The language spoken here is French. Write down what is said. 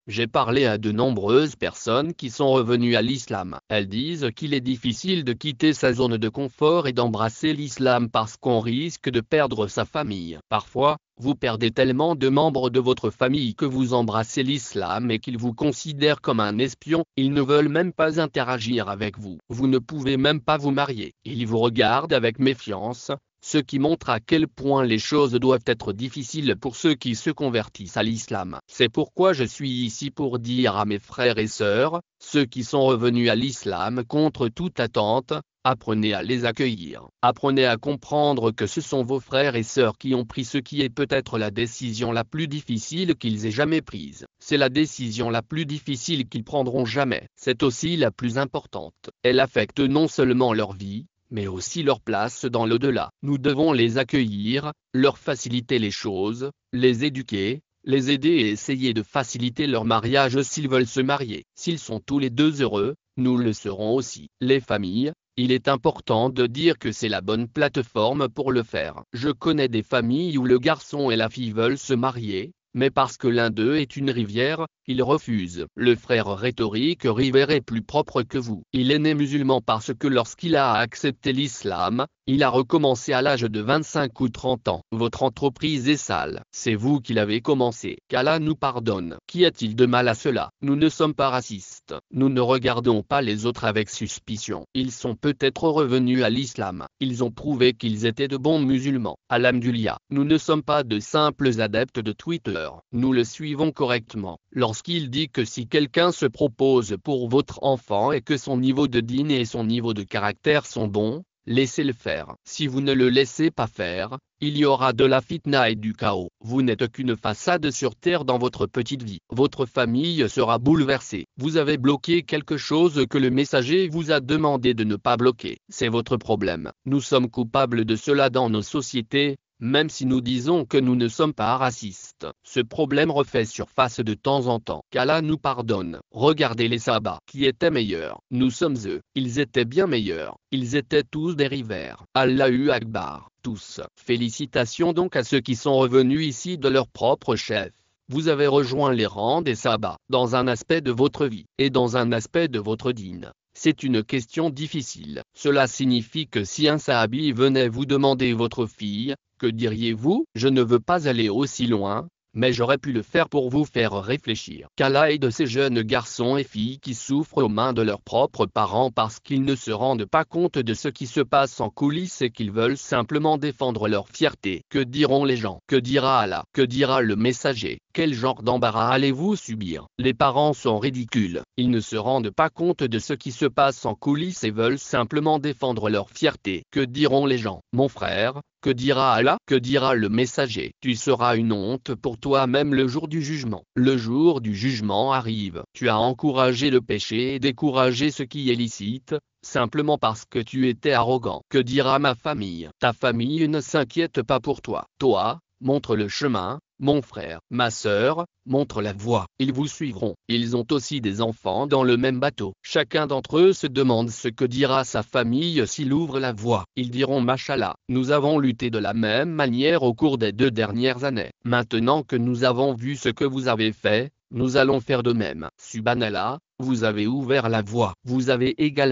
J'ai parlé à de nombreuses personnes qui sont revenues à l'islam. Elles disent qu'il est difficile de quitter sa zone de confort et d'embrasser l'islam parce qu'on risque de perdre sa famille. Parfois, vous perdez tellement de membres de votre famille que vous embrassez l'islam et qu'ils vous considèrent comme un espion. Ils ne veulent même pas interagir avec vous. Vous ne pouvez même pas vous marier. Ils vous regardent avec méfiance, ce qui montre à quel point les choses doivent être difficiles pour ceux qui se convertissent à l'islam. C'est pourquoi je suis ici pour dire à mes frères et sœurs, ceux qui sont revenus à l'islam contre toute attente, apprenez à les accueillir. Apprenez à comprendre que ce sont vos frères et sœurs qui ont pris ce qui est peut-être la décision la plus difficile qu'ils aient jamais prise. C'est la décision la plus difficile qu'ils prendront jamais. C'est aussi la plus importante. Elle affecte non seulement leur vie, mais aussi leur place dans l'au-delà. Nous devons les accueillir, leur faciliter les choses, les éduquer, les aider et essayer de faciliter leur mariage s'ils veulent se marier. S'ils sont tous les deux heureux, nous le serons aussi. Les familles, il est important de dire que c'est la bonne plateforme pour le faire. Je connais des familles où le garçon et la fille veulent se marier, mais parce que l'un d'eux est une rivière, ils refusent. Le frère rhétorique River est plus propre que vous. Il est né musulman parce que lorsqu'il a accepté l'islam, il a recommencé à l'âge de 25 ou 30 ans. Votre entreprise est sale. C'est vous qui l'avez commencé. Qu'Allah nous pardonne. Qu'y a-t-il de mal à cela? Nous ne sommes pas racistes. Nous ne regardons pas les autres avec suspicion. Ils sont peut-être revenus à l'islam. Ils ont prouvé qu'ils étaient de bons musulmans. Alhamdulillah. Nous ne sommes pas de simples adeptes de Twitter. Nous le suivons correctement. Lorsqu'il dit que si quelqu'un se propose pour votre enfant et que son niveau de dîner et son niveau de caractère sont bons, laissez-le faire. Si vous ne le laissez pas faire, il y aura de la fitna et du chaos. Vous n'êtes qu'une façade sur terre dans votre petite vie. Votre famille sera bouleversée. Vous avez bloqué quelque chose que le messager vous a demandé de ne pas bloquer. C'est votre problème. Nous sommes coupables de cela dans nos sociétés. Même si nous disons que nous ne sommes pas racistes, ce problème refait surface de temps en temps. Qu'Allah nous pardonne. Regardez les Sahaba qui étaient meilleurs. Nous sommes eux. Ils étaient bien meilleurs. Ils étaient tous des rivères. Allahu Akbar. Tous. Félicitations donc à ceux qui sont revenus ici de leur propre chef. Vous avez rejoint les rangs des Sahaba, dans un aspect de votre vie, et dans un aspect de votre dîn. C'est une question difficile. Cela signifie que si un sahabi venait vous demander votre fille, que diriez-vous? Je ne veux pas aller aussi loin, mais j'aurais pu le faire pour vous faire réfléchir. Qu'Allah aide ces jeunes garçons et filles qui souffrent aux mains de leurs propres parents parce qu'ils ne se rendent pas compte de ce qui se passe en coulisses et qu'ils veulent simplement défendre leur fierté. Que diront les gens? Que dira Allah? Que dira le messager? Quel genre d'embarras allez-vous subir? Les parents sont ridicules. Ils ne se rendent pas compte de ce qui se passe en coulisses et veulent simplement défendre leur fierté. Que diront les gens? Mon frère, que dira Allah? Que dira le messager? Tu seras une honte pour toi-même le jour du jugement. Le jour du jugement arrive. Tu as encouragé le péché et découragé ce qui est licite, simplement parce que tu étais arrogant. Que dira ma famille? Ta famille ne s'inquiète pas pour toi. Toi, montre le chemin. Mon frère, ma sœur, montre la voie. Ils vous suivront. Ils ont aussi des enfants dans le même bateau. Chacun d'entre eux se demande ce que dira sa famille s'il ouvre la voie. Ils diront Mashallah. Nous avons lutté de la même manière au cours des 2 dernières années. Maintenant que nous avons vu ce que vous avez fait, nous allons faire de même. Subhanallah, vous avez ouvert la voie. Vous avez également